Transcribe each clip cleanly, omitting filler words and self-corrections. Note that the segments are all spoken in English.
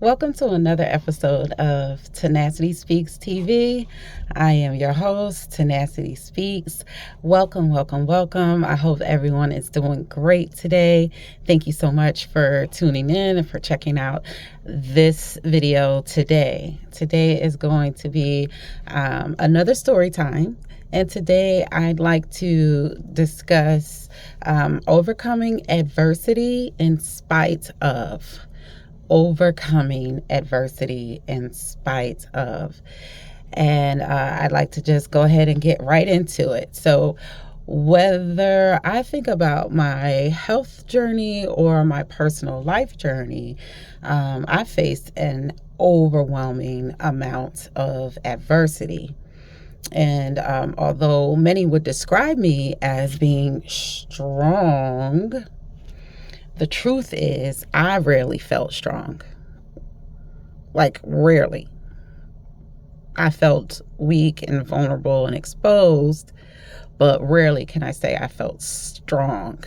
Welcome to another episode of Tenacity Speaks TV. I am your host, Tenacity Speaks. Welcome, welcome, welcome. I hope everyone is doing great today. Thank you so much for tuning in and for checking out this video today. Today is going to be another story time. And today I'd like to discuss overcoming adversity in spite of. Overcoming adversity in spite of. And I'd like to just go ahead and get right into it. So, whether I think about my health journey or my personal life journey, I faced an overwhelming amount of adversity. And although many would describe me as being strong, the truth is, I rarely felt strong. Like, rarely. I felt weak and vulnerable and exposed, but rarely can I say I felt strong.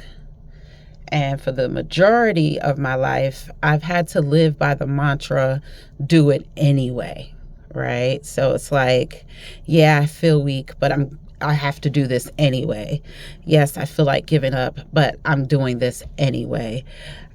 And for the majority of my life, I've had to live by the mantra, do it anyway, right? So it's like, yeah, I feel weak, but I have to do this anyway. Yes, I feel like giving up, but I'm doing this anyway.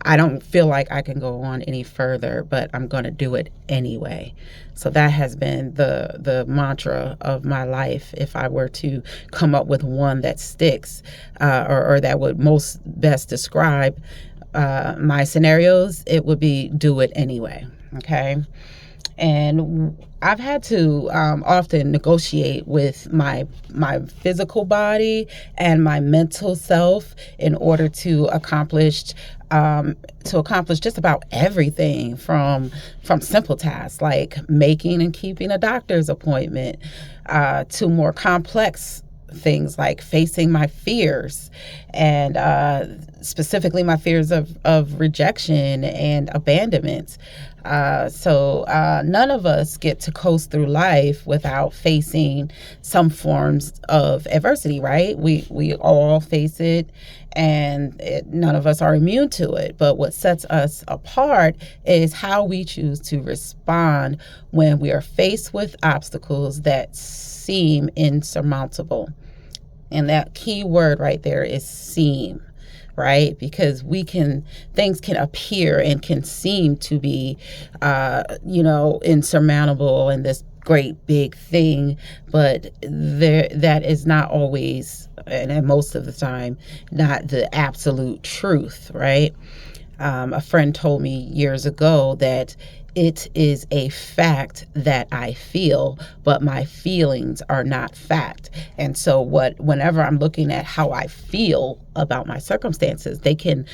I don't feel like I can go on any further, but I'm going to do it anyway. So that has been the mantra of my life. If I were to come up with one that sticks, or that would most best describe my scenarios, it would be do it anyway. Okay. And I've had to often negotiate with my physical body and my mental self in order to accomplish just about everything from simple tasks like making and keeping a doctor's appointment to more complex things like facing my fears and specifically my fears of rejection and abandonment. So none of us get to coast through life without facing some forms of adversity, right? We all face it, and none of us are immune to it. But what sets us apart is how we choose to respond when we are faced with obstacles that seem insurmountable. And that key word right there is seem, right? Because things can appear and can seem to be, insurmountable and this great big thing, but that is not always, and most of the time, not the absolute truth, right? A friend told me years ago that it is a fact that I feel, but my feelings are not fact. And so whenever I'm looking at how I feel about my circumstances, they can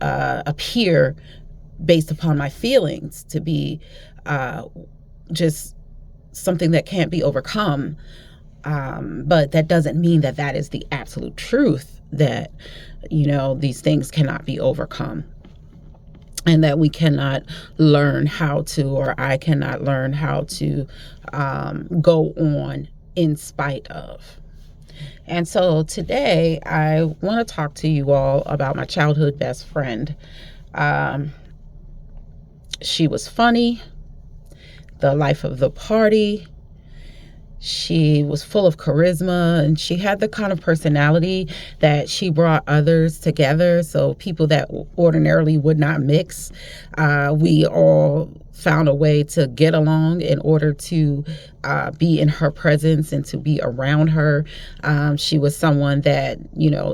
appear based upon my feelings to be just something that can't be overcome. But that doesn't mean that is the absolute truth, that, these things cannot be overcome. And that we cannot learn how to, or I cannot learn how to go on in spite of. And so today I want to talk to you all about my childhood best friend. She was funny, the life of the party. She was full of charisma, and she had the kind of personality that she brought others together. So people that ordinarily would not mix, we all found a way to get along in order to be in her presence and to be around her. She was someone that,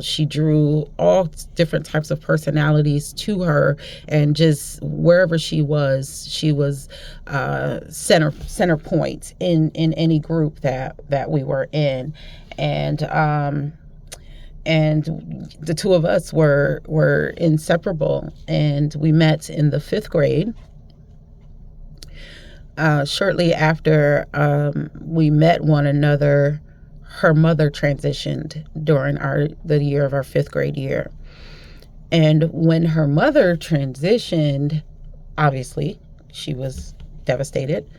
she drew all different types of personalities to her, and just wherever she was center point in any group that we were in. And the two of us were inseparable, and we met in the 5th grade. Shortly after we met one another, her mother transitioned during the year of our 5th grade year. And when her mother transitioned, obviously, she was devastated.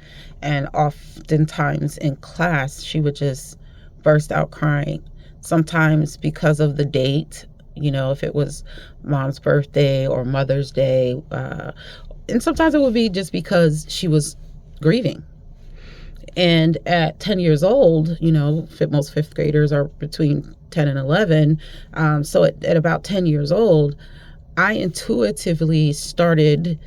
And oftentimes in class, she would just burst out crying. Sometimes because of the date, if it was mom's birthday or Mother's Day, And sometimes it would be just because she was grieving. And at 10 years old, most fifth graders are between 10 and 11. So at about 10 years old, I intuitively started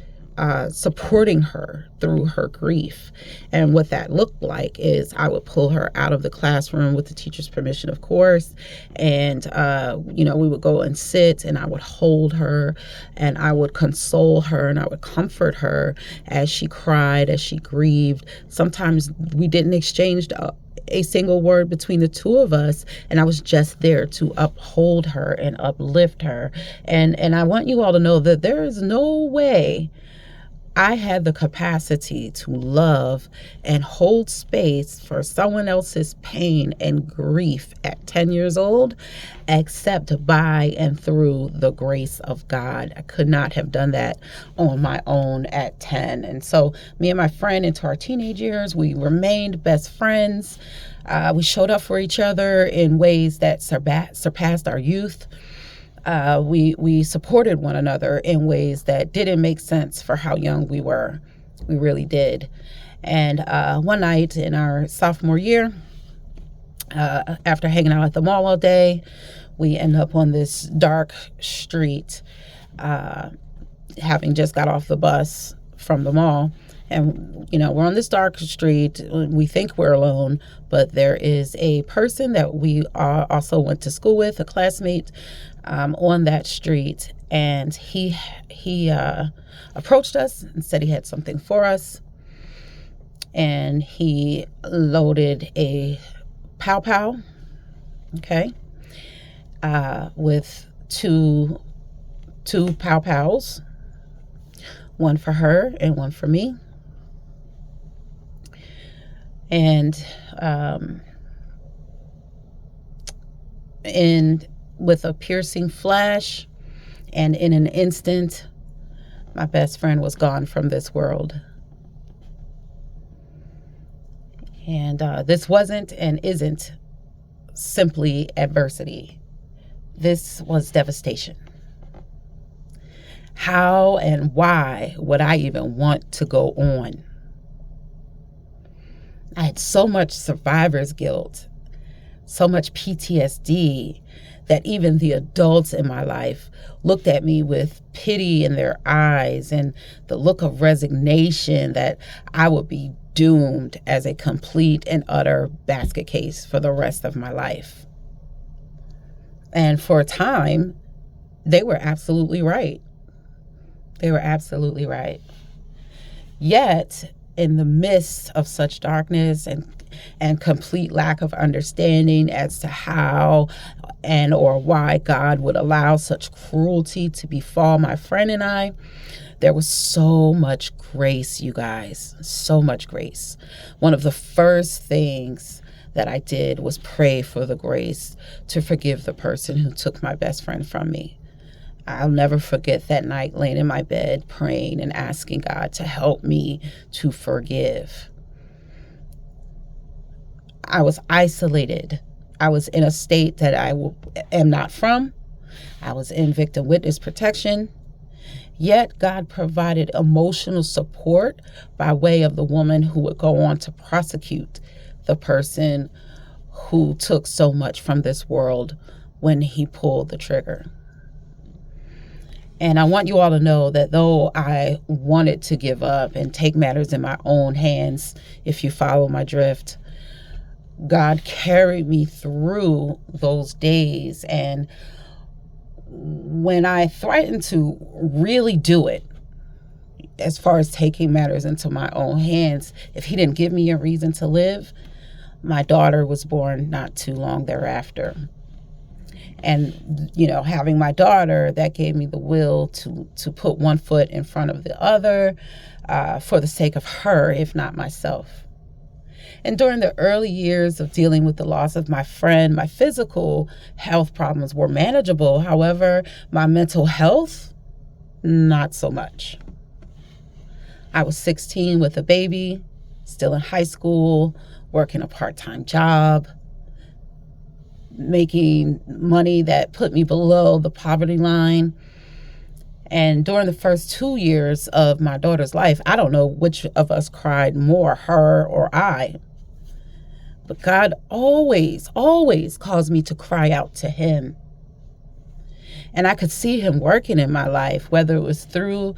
supporting her through her grief. And what that looked like is I would pull her out of the classroom with the teacher's permission, of course. And, we would go and sit, and I would hold her, and I would console her, and I would comfort her as she cried, as she grieved. Sometimes we didn't exchange a single word between the two of us, and I was just there to uphold her and uplift her. And I want you all to know that there is no way I had the capacity to love and hold space for someone else's pain and grief at 10 years old, except by and through the grace of God. I could not have done that on my own at 10. And so me and my friend into our teenage years, we remained best friends. We showed up for each other in ways that surpassed our youth. We supported one another in ways that didn't make sense for how young we were. We really did. And one night in our sophomore year, after hanging out at the mall all day, we end up on this dark street, having just got off the bus from the mall. And, we're on this dark street. We think we're alone, but there is a person that we also went to school with, a classmate, on that street. And he approached us and said he had something for us. And he loaded a pow, okay, with two pows, one for her and one for me. And with a piercing flash, and in an instant, my best friend was gone from this world. And this wasn't and isn't simply adversity. This was devastation. How and why would I even want to go on? I had so much survivor's guilt, so much PTSD, that even the adults in my life looked at me with pity in their eyes and the look of resignation that I would be doomed as a complete and utter basket case for the rest of my life. And for a time, they were absolutely right. They were absolutely right. Yet, in the midst of such darkness and complete lack of understanding as to how and or why God would allow such cruelty to befall my friend and I, there was so much grace, you guys, so much grace. One of the first things that I did was pray for the grace to forgive the person who took my best friend from me. I'll never forget that night laying in my bed praying and asking God to help me to forgive. I was isolated. I was in a state that I am not from. I was in victim witness protection. Yet God provided emotional support by way of the woman who would go on to prosecute the person who took so much from this world when he pulled the trigger. And I want you all to know that though I wanted to give up and take matters in my own hands, if you follow my drift, God carried me through those days. And when I threatened to really do it, as far as taking matters into my own hands, if he didn't give me a reason to live, my daughter was born not too long thereafter. And, having my daughter, that gave me the will to put one foot in front of the other for the sake of her, if not myself. And during the early years of dealing with the loss of my friend, my physical health problems were manageable. However, my mental health, not so much. I was 16 with a baby, still in high school, working a part-time job, making money that put me below the poverty line. And during the first 2 years of my daughter's life, I don't know which of us cried more, her or I. But God always, always caused me to cry out to him. And I could see him working in my life, whether it was through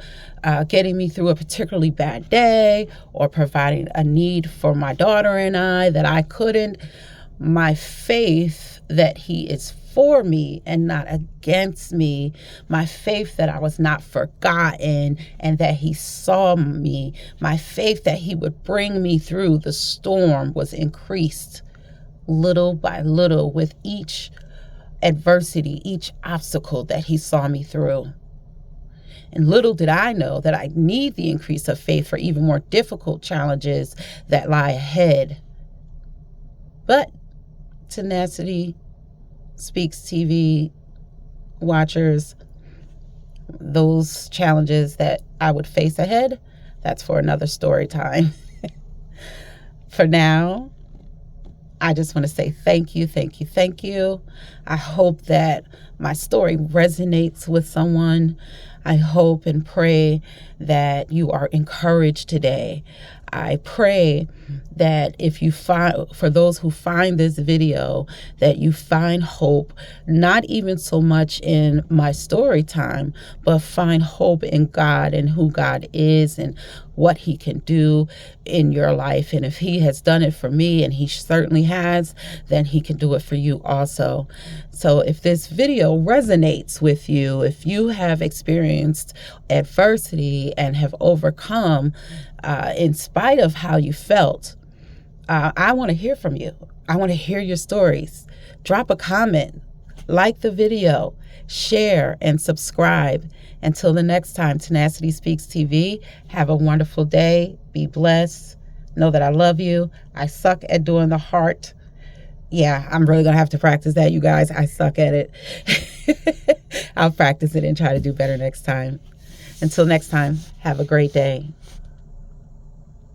getting me through a particularly bad day or providing a need for my daughter and I that I couldn't. My faith that he is for me and not against me, my faith that I was not forgotten and that he saw me, my faith that he would bring me through the storm was increased little by little with each adversity, each obstacle that he saw me through. And little did I know that I need the increase of faith for even more difficult challenges that lie ahead. But Tenacity Speaks TV watchers, those challenges that I would face ahead, that's for another story time. For now, I just want to say thank you, thank you, thank you. I hope that my story resonates with someone. I hope and pray that you are encouraged today. I pray that if you find, for those who find this video, that you find hope, not even so much in my story time, but find hope in God and who God is and what he can do in your life. And if he has done it for me, and he certainly has, then he can do it for you also. So if this video resonates with you, if you have experienced adversity and have overcome in spite of how you felt, I want to hear from you. I want to hear your stories. Drop a comment, like the video, share, and subscribe. Until the next time, Tenacity Speaks TV, have a wonderful day. Be blessed. Know that I love you. I suck at doing the heart. Yeah, I'm really going to have to practice that, you guys. I suck at it. I'll practice it and try to do better next time. Until next time, have a great day.